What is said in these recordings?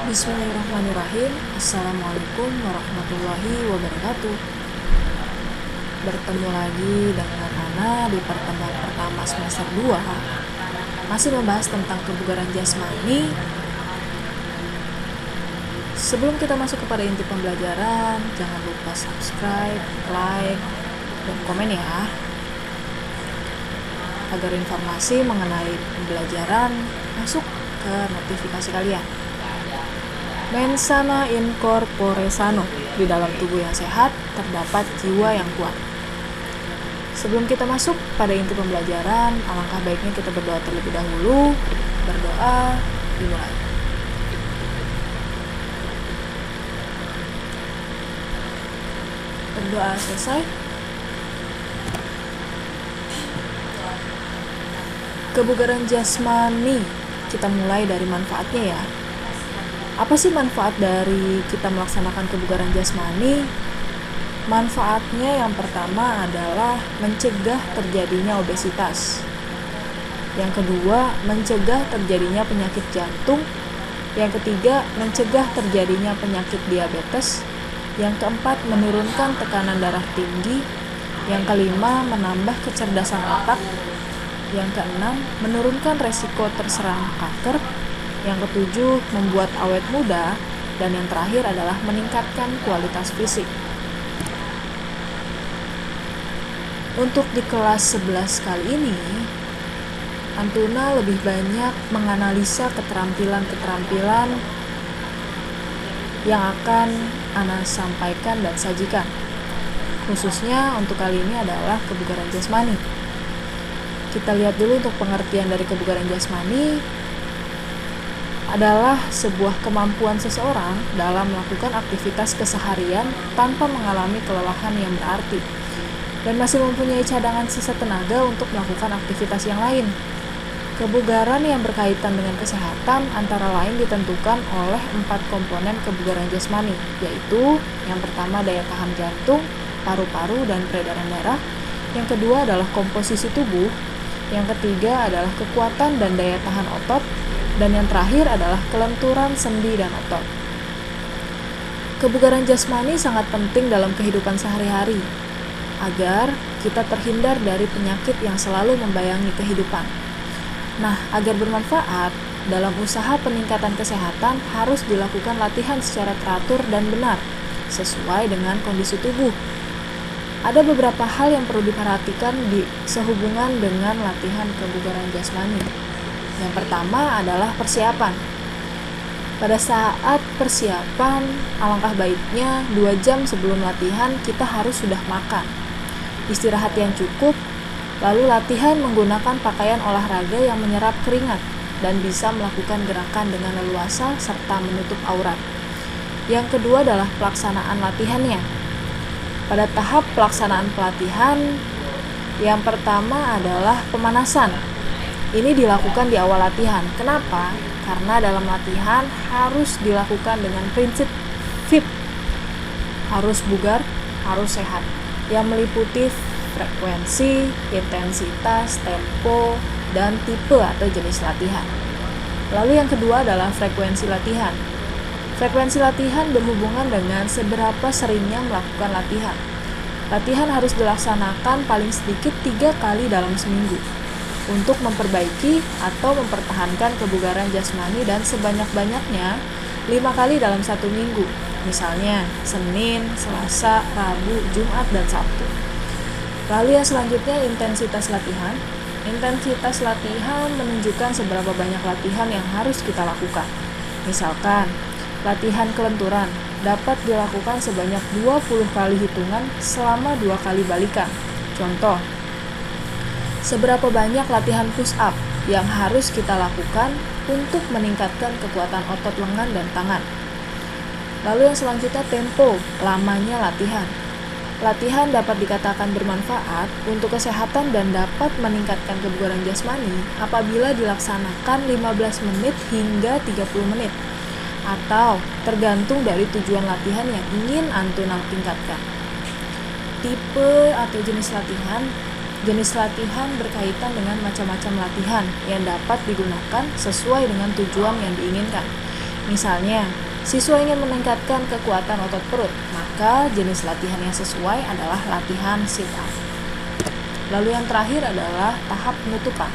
Bismillahirrahmanirrahim. Assalamualaikum warahmatullahi wabarakatuh. Bertemu lagi dengan Ana di pertemuan pertama semester 2. Masih membahas tentang kebugaran jasmani. Sebelum kita masuk kepada inti pembelajaran, jangan lupa subscribe, like, dan komen ya, agar informasi mengenai pembelajaran masuk ke notifikasi kalian. Mens sana in corpore sano, di dalam tubuh yang sehat terdapat jiwa yang kuat. Sebelum kita masuk pada inti pembelajaran, alangkah baiknya kita berdoa terlebih dahulu. Berdoa dimulai. Berdoa selesai. Kebugaran jasmani, kita mulai dari manfaatnya ya. Apa sih manfaat dari kita melaksanakan kebugaran jasmani? Manfaatnya yang pertama adalah mencegah terjadinya obesitas. Yang kedua, mencegah terjadinya penyakit jantung. Yang ketiga, mencegah terjadinya penyakit diabetes. Yang keempat, menurunkan tekanan darah tinggi. Yang kelima, menambah kecerdasan otak. Yang keenam, menurunkan resiko terserang kanker. Yang ketujuh, membuat awet muda. Dan yang terakhir adalah meningkatkan kualitas fisik. Untuk di kelas 11 kali ini, Antuna lebih banyak menganalisa keterampilan-keterampilan yang akan Ana sampaikan dan sajikan. Khususnya untuk kali ini adalah kebugaran jasmani. Kita lihat dulu untuk pengertian dari kebugaran jasmani adalah sebuah kemampuan seseorang dalam melakukan aktivitas keseharian tanpa mengalami kelelahan yang berarti dan masih mempunyai cadangan sisa tenaga untuk melakukan aktivitas yang lain. Kebugaran yang berkaitan dengan kesehatan antara lain ditentukan oleh 4 komponen kebugaran jasmani, yaitu yang pertama daya tahan jantung, paru-paru, dan peredaran darah. Yang kedua adalah komposisi tubuh. Yang ketiga adalah kekuatan dan daya tahan otot. Dan yang terakhir adalah kelenturan sendi dan otot. Kebugaran jasmani sangat penting dalam kehidupan sehari-hari, agar kita terhindar dari penyakit yang selalu membayangi kehidupan. Nah, agar bermanfaat, dalam usaha peningkatan kesehatan harus dilakukan latihan secara teratur dan benar, sesuai dengan kondisi tubuh. Ada beberapa hal yang perlu diperhatikan sehubungan dengan latihan kebugaran jasmani. Yang pertama adalah persiapan. Pada saat persiapan, alangkah baiknya 2 jam sebelum latihan kita harus sudah makan, istirahat yang cukup, lalu latihan menggunakan pakaian olahraga yang menyerap keringat dan bisa melakukan gerakan dengan leluasa serta menutup aurat. Yang kedua adalah pelaksanaan latihannya. Pada tahap pelaksanaan pelatihan, yang pertama adalah pemanasan. Ini dilakukan di awal latihan. Kenapa? Karena dalam latihan harus dilakukan dengan prinsip fit. Harus bugar, harus sehat. Yang meliputi frekuensi, intensitas, tempo, dan tipe atau jenis latihan. Lalu yang kedua adalah frekuensi latihan. Frekuensi latihan berhubungan dengan seberapa seringnya melakukan latihan. Latihan harus dilaksanakan paling sedikit 3 kali dalam seminggu untuk memperbaiki atau mempertahankan kebugaran jasmani dan sebanyak-banyaknya 5 kali dalam 1 minggu. Misalnya Senin, Selasa, Rabu, Jumat, dan Sabtu. Lalu yang selanjutnya intensitas latihan. Intensitas latihan menunjukkan seberapa banyak latihan yang harus kita lakukan. Misalkan latihan kelenturan dapat dilakukan sebanyak 20 kali hitungan selama 2 kali balikan. Contoh, seberapa banyak latihan push up yang harus kita lakukan untuk meningkatkan kekuatan otot lengan dan tangan. Lalu yang selanjutnya tempo, lamanya latihan. Latihan dapat dikatakan bermanfaat untuk kesehatan dan dapat meningkatkan kebugaran jasmani apabila dilaksanakan 15 menit hingga 30 menit. Atau tergantung dari tujuan latihan yang ingin Antuna tingkatkan. Tipe atau jenis latihan Jenis latihan berkaitan dengan macam-macam latihan yang dapat digunakan sesuai dengan tujuan yang diinginkan. Misalnya, siswa ingin meningkatkan kekuatan otot perut, maka jenis latihan yang sesuai adalah latihan sit-up. Lalu yang terakhir adalah tahap penutupan.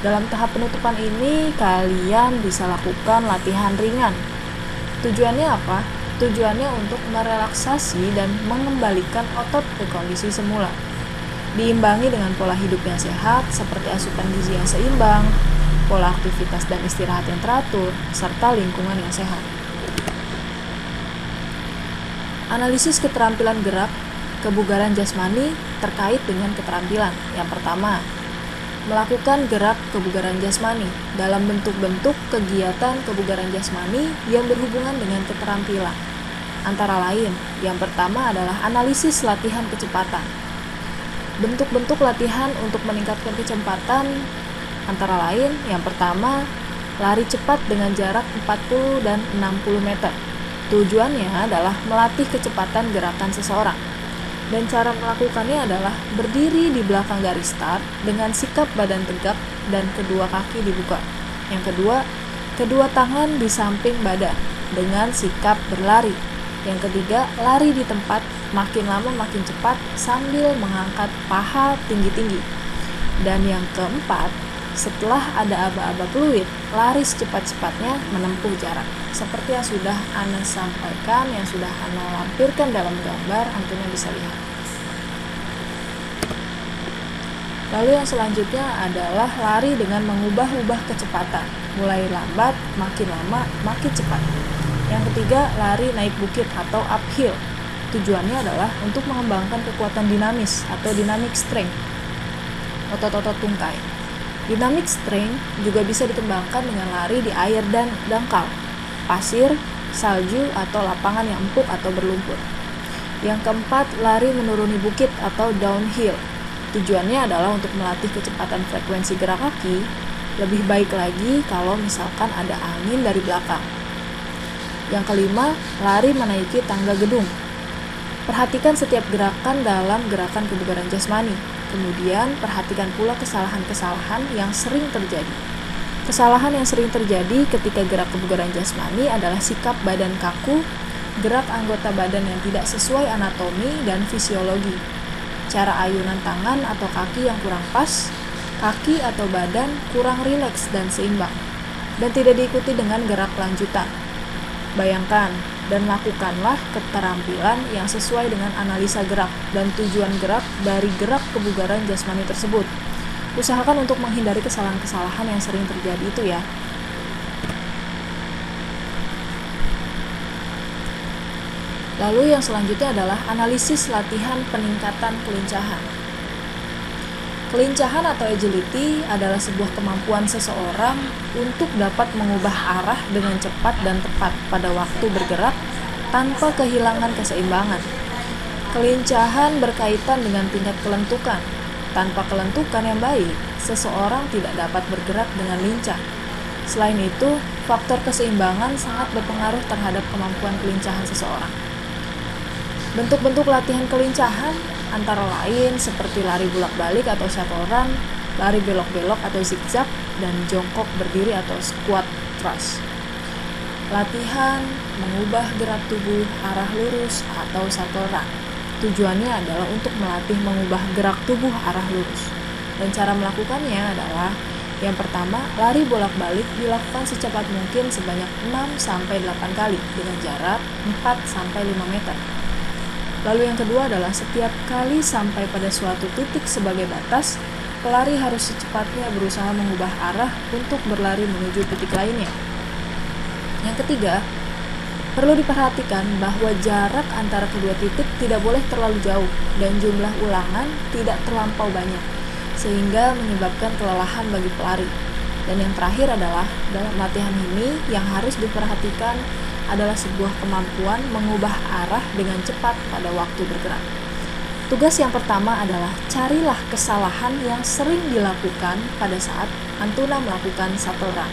Dalam tahap penutupan ini, kalian bisa lakukan latihan ringan. Tujuannya apa? Tujuannya untuk merelaksasi dan mengembalikan otot ke kondisi semula. Diimbangi dengan pola hidup yang sehat, seperti asupan gizi yang seimbang, pola aktivitas dan istirahat yang teratur, serta lingkungan yang sehat. Analisis keterampilan gerak, kebugaran jasmani terkait dengan keterampilan. Yang pertama, melakukan gerak kebugaran jasmani dalam bentuk-bentuk kegiatan kebugaran jasmani yang berhubungan dengan keterampilan. Antara lain, yang pertama adalah analisis latihan kecepatan. Bentuk-bentuk latihan untuk meningkatkan kecepatan antara lain, yang pertama, lari cepat dengan jarak 40 dan 60 meter. Tujuannya adalah melatih kecepatan gerakan seseorang. Dan cara melakukannya adalah berdiri di belakang garis start dengan sikap badan tegak dan kedua kaki dibuka. Yang kedua, kedua tangan di samping badan dengan sikap berlari. Yang ketiga, lari di tempat, makin lama makin cepat sambil mengangkat paha tinggi-tinggi. Dan yang keempat, setelah ada aba-aba fluid, lari secepat-cepatnya menempuh jarak. Seperti yang sudah Ana sampaikan, yang sudah Ana lampirkan dalam gambar, antunya bisa lihat. Lalu yang selanjutnya adalah lari dengan mengubah-ubah kecepatan, mulai lambat, makin lama, makin cepat. Yang ketiga, lari naik bukit atau uphill. Tujuannya adalah untuk mengembangkan kekuatan dinamis atau dynamic strength, otot-otot tungkai. Dynamic strength juga bisa dikembangkan dengan lari di air dan dangkal, pasir, salju, atau lapangan yang empuk atau berlumpur. Yang keempat, lari menuruni bukit atau downhill. Tujuannya adalah untuk melatih kecepatan frekuensi gerak kaki. Lebih baik lagi kalau misalkan ada angin dari belakang. Yang kelima, lari menaiki tangga gedung. Perhatikan setiap gerakan dalam gerakan kebugaran jasmani. Kemudian, perhatikan pula kesalahan-kesalahan yang sering terjadi. Kesalahan yang sering terjadi ketika gerak kebugaran jasmani adalah sikap badan kaku, gerak anggota badan yang tidak sesuai anatomi dan fisiologi, cara ayunan tangan atau kaki yang kurang pas, kaki atau badan kurang rileks dan seimbang, dan tidak diikuti dengan gerak lanjutan. Bayangkan dan lakukanlah keterampilan yang sesuai dengan analisa gerak dan tujuan gerak dari gerak kebugaran jasmani tersebut. Usahakan untuk menghindari kesalahan-kesalahan yang sering terjadi itu ya. Lalu yang selanjutnya adalah analisis latihan peningkatan kelincahan. Kelincahan atau agility adalah sebuah kemampuan seseorang untuk dapat mengubah arah dengan cepat dan tepat pada waktu bergerak tanpa kehilangan keseimbangan. Kelincahan berkaitan dengan tingkat kelentukan. Tanpa kelentukan yang baik, seseorang tidak dapat bergerak dengan lincah. Selain itu, faktor keseimbangan sangat berpengaruh terhadap kemampuan kelincahan seseorang. Bentuk-bentuk latihan kelincahan antara lain seperti lari bolak-balik atau shuttle run, lari belok-belok atau zigzag, dan jongkok berdiri atau squat thrust. Latihan mengubah gerak tubuh arah lurus atau shuttle run. Tujuannya adalah untuk melatih mengubah gerak tubuh arah lurus. Dan cara melakukannya adalah yang pertama, lari bolak-balik dilakukan secepat mungkin sebanyak 6-8 kali dengan jarak 4-5 meter. Lalu yang kedua adalah setiap kali sampai pada suatu titik sebagai batas, pelari harus secepatnya berusaha mengubah arah untuk berlari menuju titik lainnya. Yang ketiga, perlu diperhatikan bahwa jarak antara kedua titik tidak boleh terlalu jauh dan jumlah ulangan tidak terlampau banyak, sehingga menyebabkan kelelahan bagi pelari. Dan yang terakhir adalah dalam latihan ini yang harus diperhatikan adalah sebuah kemampuan mengubah arah dengan cepat pada waktu bergerak. Tugas yang pertama adalah carilah kesalahan yang sering dilakukan pada saat Antuna melakukan shuttle run.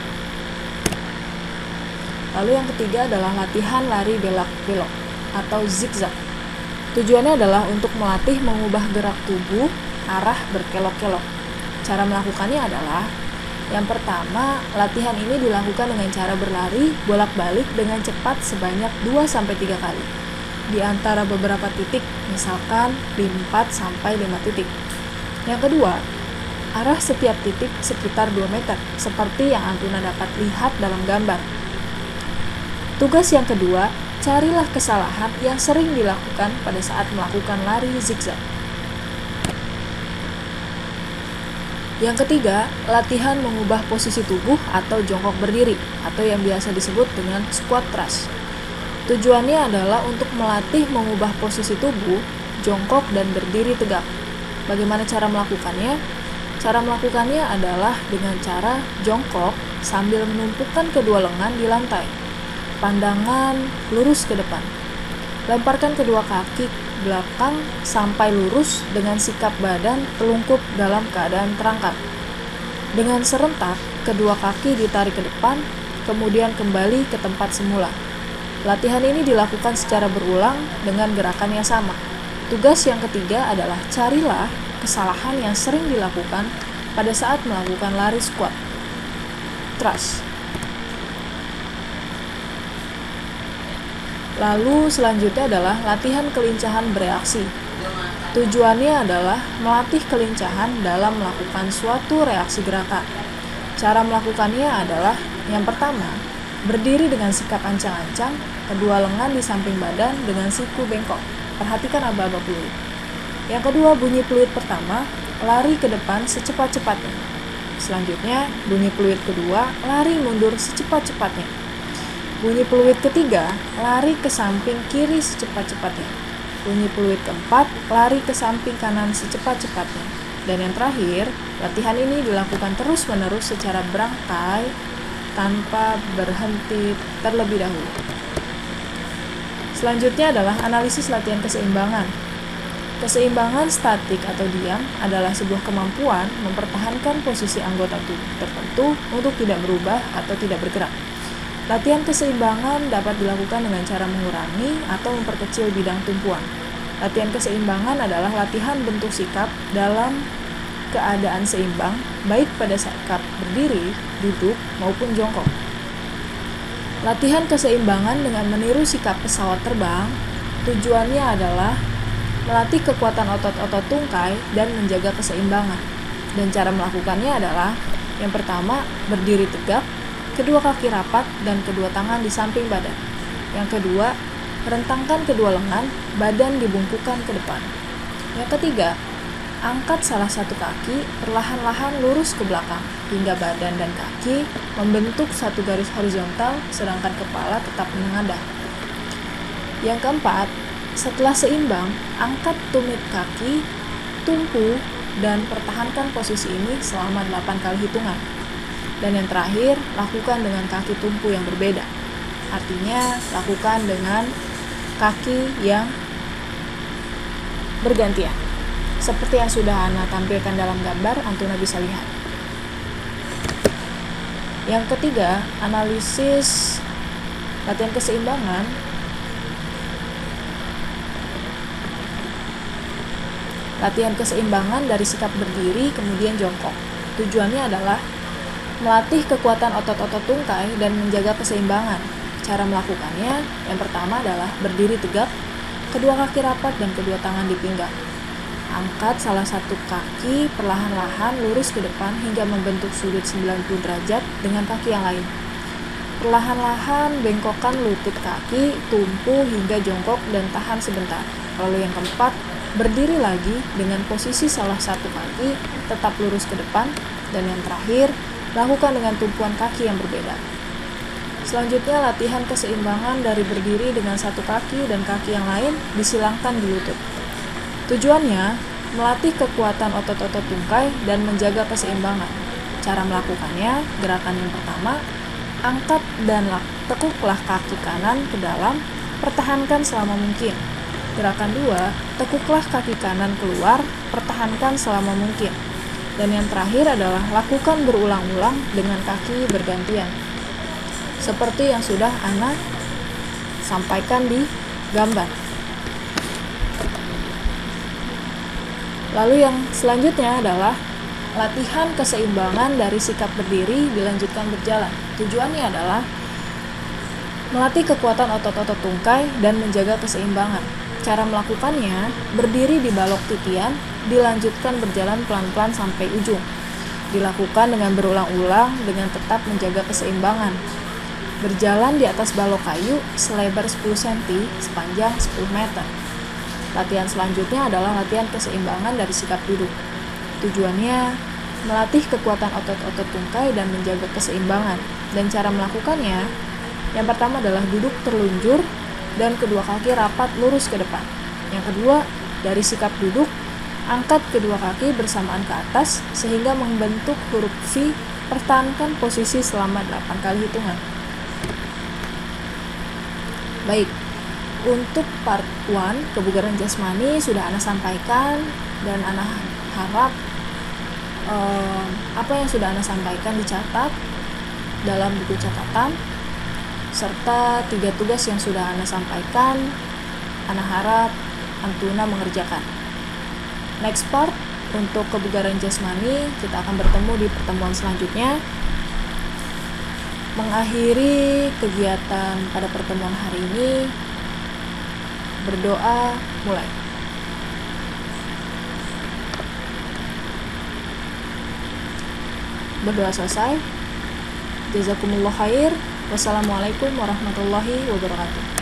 Lalu yang ketiga adalah latihan lari belok-belok atau zigzag. Tujuannya adalah untuk melatih mengubah gerak tubuh arah berkelok-kelok. Cara melakukannya adalah Yang pertama, latihan ini dilakukan dengan cara berlari bolak-balik dengan cepat sebanyak 2-3 kali di antara beberapa titik, misalkan di 4-5 titik. Yang kedua, arah setiap titik sekitar 2 meter, seperti yang Antuna dapat lihat dalam gambar. Tugas yang kedua, carilah kesalahan yang sering dilakukan pada saat melakukan lari zigzag. Yang ketiga, latihan mengubah posisi tubuh atau jongkok berdiri, atau yang biasa disebut dengan squat thrust. Tujuannya adalah untuk melatih mengubah posisi tubuh, jongkok, dan berdiri tegak. Bagaimana cara melakukannya? Cara melakukannya adalah dengan cara jongkok sambil menumpukan kedua lengan di lantai. Pandangan lurus ke depan. Lemparkan kedua kaki belakang sampai lurus dengan sikap badan telungkup dalam keadaan terangkat. Dengan serentak, kedua kaki ditarik ke depan, kemudian kembali ke tempat semula. Latihan ini dilakukan secara berulang dengan gerakan yang sama. Tugas yang ketiga adalah carilah kesalahan yang sering dilakukan pada saat melakukan lari squat thrust. Lalu selanjutnya adalah latihan kelincahan bereaksi. Tujuannya adalah melatih kelincahan dalam melakukan suatu reaksi gerakan. Cara melakukannya adalah yang pertama, berdiri dengan sikap ancang-ancang, kedua lengan di samping badan dengan siku bengkok. Perhatikan aba-aba peluit. Yang kedua, bunyi peluit pertama, lari ke depan secepat-cepatnya. Selanjutnya, bunyi peluit kedua, lari mundur secepat-cepatnya. Bunyi peluit ketiga, lari ke samping kiri secepat-cepatnya. Bunyi peluit keempat, lari ke samping kanan secepat-cepatnya. Dan yang terakhir, latihan ini dilakukan terus-menerus secara berangkai tanpa berhenti terlebih dahulu. Selanjutnya adalah analisis latihan keseimbangan. Keseimbangan statik atau diam adalah sebuah kemampuan mempertahankan posisi anggota tubuh tertentu untuk tidak berubah atau tidak bergerak. Latihan keseimbangan dapat dilakukan dengan cara mengurangi atau memperkecil bidang tumpuan. Latihan keseimbangan adalah latihan bentuk sikap dalam keadaan seimbang, baik pada sikap berdiri, duduk, maupun jongkok. Latihan keseimbangan dengan meniru sikap pesawat terbang, tujuannya adalah melatih kekuatan otot-otot tungkai dan menjaga keseimbangan. Dan cara melakukannya adalah, yang pertama, berdiri tegak, kedua kaki rapat dan kedua tangan di samping badan. Yang kedua, rentangkan kedua lengan, badan dibungkukkan ke depan. Yang ketiga, angkat salah satu kaki perlahan-lahan lurus ke belakang hingga badan dan kaki membentuk satu garis horizontal sedangkan kepala tetap menengadah. Yang keempat, setelah seimbang, angkat tumit kaki, tumpu, dan pertahankan posisi ini selama 8 kali hitungan. Dan yang terakhir, lakukan dengan kaki tumpu yang berbeda. Artinya, lakukan dengan kaki yang bergantian. Seperti yang sudah Ana tampilkan dalam gambar, Antuna bisa lihat. Yang ketiga, analisis latihan keseimbangan. Latihan keseimbangan dari sikap berdiri kemudian jongkok. Tujuannya adalah melatih kekuatan otot-otot tungkai dan menjaga keseimbangan. Cara melakukannya, yang pertama adalah berdiri tegak, kedua kaki rapat dan kedua tangan di pinggang. Angkat salah satu kaki perlahan-lahan lurus ke depan hingga membentuk sudut 90 derajat dengan kaki yang lain. Perlahan-lahan bengkokkan lutut kaki, tumpu hingga jongkok dan tahan sebentar. Lalu yang keempat, berdiri lagi dengan posisi salah satu kaki tetap lurus ke depan. Dan yang terakhir, lakukan dengan tumpuan kaki yang berbeda. Selanjutnya, latihan keseimbangan dari berdiri dengan satu kaki dan kaki yang lain disilangkan di lutut. Tujuannya, melatih kekuatan otot-otot tungkai dan menjaga keseimbangan. Cara melakukannya, gerakan yang pertama, angkat dan tekuklah kaki kanan ke dalam, pertahankan selama mungkin. Gerakan 2, tekuklah kaki kanan keluar, pertahankan selama mungkin. Dan yang terakhir adalah lakukan berulang-ulang dengan kaki bergantian. Seperti yang sudah Ana sampaikan di gambar. Lalu yang selanjutnya adalah Latihan keseimbangan dari sikap berdiri dilanjutkan berjalan. Tujuannya adalah melatih kekuatan otot-otot tungkai dan menjaga keseimbangan. Cara melakukannya, berdiri di balok titian, dilanjutkan berjalan pelan-pelan sampai ujung. Dilakukan dengan berulang-ulang dengan tetap menjaga keseimbangan. Berjalan di atas balok kayu selebar 10 cm sepanjang 10 meter. Latihan selanjutnya adalah latihan keseimbangan dari sikap duduk. Tujuannya melatih kekuatan otot-otot tungkai dan menjaga keseimbangan. Dan cara melakukannya, yang pertama adalah duduk terlunjur dan kedua kaki rapat lurus ke depan. Yang kedua, dari sikap duduk, angkat kedua kaki bersamaan ke atas sehingga membentuk huruf V. Pertahankan posisi selama 8 kali hitungan. Baik, untuk part 1 kebugaran jasmani sudah Ana sampaikan dan Ana harap apa yang sudah Ana sampaikan dicatat dalam buku catatan, serta 3 tugas yang sudah Ana sampaikan Ana harap Antuna mengerjakan. Next part untuk kebugaran jasmani kita akan bertemu di pertemuan selanjutnya. Mengakhiri kegiatan pada pertemuan hari ini, berdoa mulai. Berdoa selesai. Jazakumullah khair. Wassalamualaikum warahmatullahi wabarakatuh.